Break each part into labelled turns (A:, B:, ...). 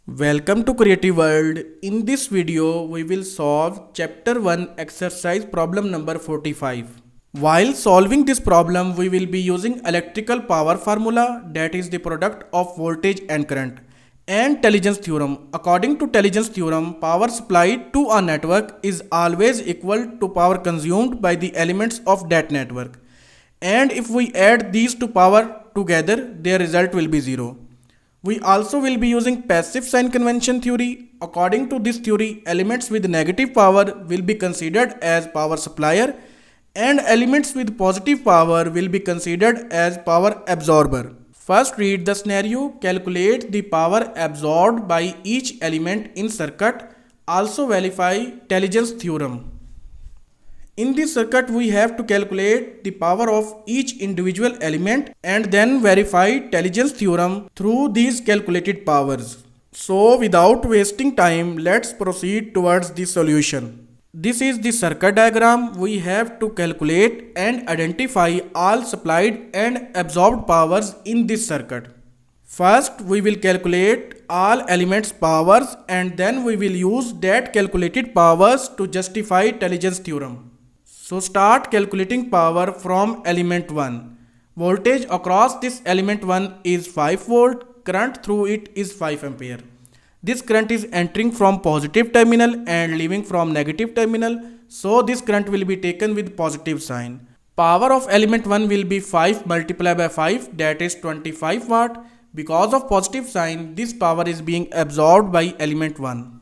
A: Welcome to Creative World. In this video, we will solve Chapter 1 exercise problem number 45. While solving this problem, we will be using electrical power formula, that is the product of voltage and current, and Tellegens theorem. According to Tellegens theorem, power supplied to a network is always equal to power consumed by the elements of that network. And if we add these two power together, their result will be 0. We also will be using passive sign convention theory. According to this theory, elements with negative power will be considered as power supplier and elements with positive power will be considered as power absorber. First read the scenario, calculate the power absorbed by each element in circuit, also verify Tellegens theorem. In this circuit, we have to calculate the power of each individual element and then verify Tellegens theorem through these calculated powers. So without wasting time, let's proceed towards the solution. This is the circuit diagram. We have to calculate and identify all supplied and absorbed powers in this circuit. First, we will calculate all elements' powers and then we will use that calculated powers to justify Tellegens theorem. So start calculating power from element 1. Voltage across this element 1 is 5 volt, current through it is 5 ampere. This current is entering from positive terminal and leaving from negative terminal, so this current will be taken with positive sign. Power of element 1 will be 5 multiplied by 5, that is 25 watt. Because of positive sign, this power is being absorbed by element 1.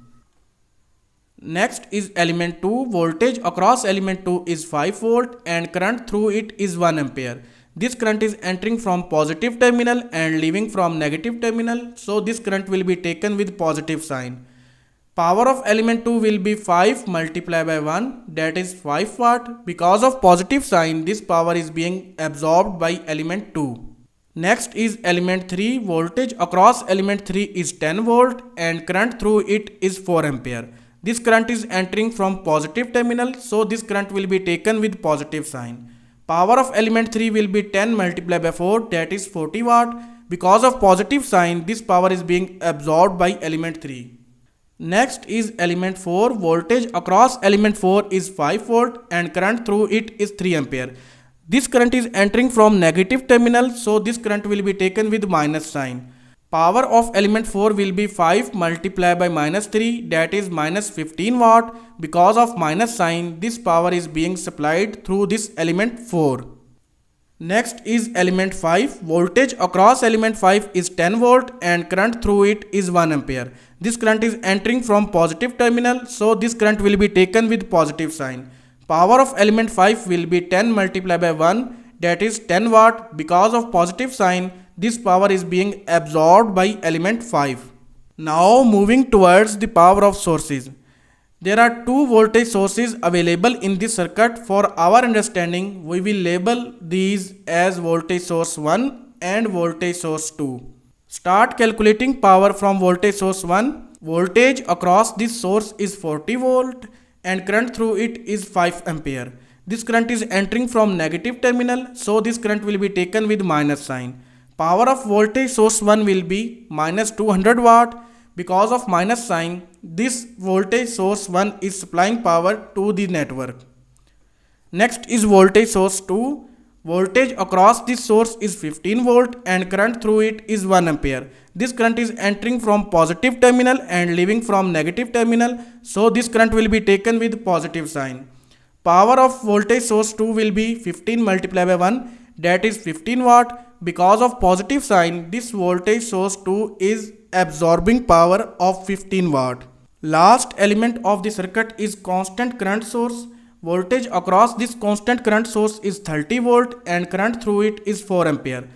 A: Next is element 2. Voltage across element 2 is 5 volt and current through it is 1 ampere. This current is entering from positive terminal and leaving from negative terminal, so this current will be taken with positive sign. Power of element 2 will be 5 multiplied by 1, that is 5 watt. Because of positive sign, this power is being absorbed by element 2. Next is element 3. Voltage across element 3 is 10 volt and current through it is 4 ampere. This current is entering from positive terminal, so this current will be taken with positive sign. Power of element 3 will be 10 multiplied by 4, that is 40 watt. Because of positive sign, this power is being absorbed by element 3. Next is element 4. Voltage across element 4 is 5 volt and current through it is 3 ampere. This current is entering from negative terminal, so this current will be taken with minus sign. Power of element 4 will be 5 multiplied by minus 3, that is minus 15 watt. Because of minus sign, this power is being supplied through this element 4. Next is element 5. Voltage across element 5 is 10 volt and current through it is 1 ampere. This current is entering from positive terminal, so this current will be taken with positive sign. Power of element 5 will be 10 multiplied by 1, that is 10 watt. Because of positive sign, this power is being absorbed by element 5. Now moving towards the power of sources. There are two voltage sources available in this circuit. For our understanding, we will label these as voltage source 1 and voltage source 2. Start calculating power from voltage source 1. Voltage across this source is 40 volt and current through it is 5 ampere. This current is entering from negative terminal, so this current will be taken with minus sign. Power of voltage source 1 will be minus 200 watt. Because of minus sign, this voltage source 1 is supplying power to the network. Next is voltage source 2. Voltage across this source is 15 volt and current through it is 1 ampere. This current is entering from positive terminal and leaving from negative terminal, so this current will be taken with positive sign. Power of voltage source 2 will be 15 multiplied by 1, that is 15 watt. Because of positive sign, this voltage source 2 is absorbing power of 15 watt. Last element of the circuit is constant current source. Voltage across this constant current source is 30 volt and current through it is 4 ampere.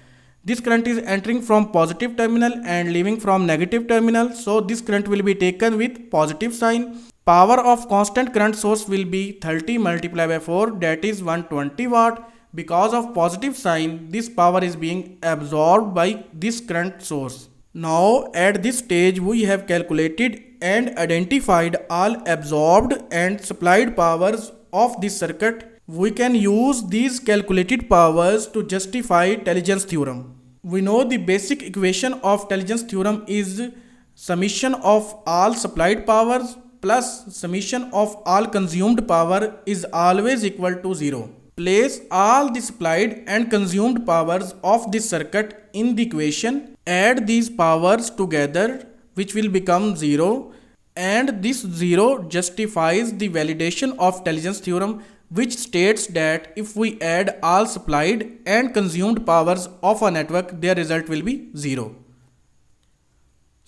A: This current is entering from positive terminal and leaving from negative terminal, so this current will be taken with positive sign. Power of constant current source will be 30 multiplied by 4, that is 120 watt. Because of positive sign, this power is being absorbed by this current source. Now at this stage, we have calculated and identified all absorbed and supplied powers of this circuit. We can use these calculated powers to justify Tellegens theorem. We know the basic equation of Tellegens theorem is summation of all supplied powers plus summation of all consumed power is always equal to 0. Place all the supplied and consumed powers of this circuit in the equation. Add these powers together, which will become 0, and this 0 justifies the validation of Tellegens theorem, which states that if we add all supplied and consumed powers of a network, their result will be 0.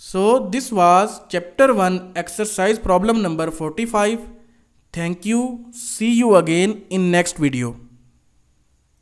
A: So this was chapter 1 exercise problem number 45. Thank you. See you again in next video.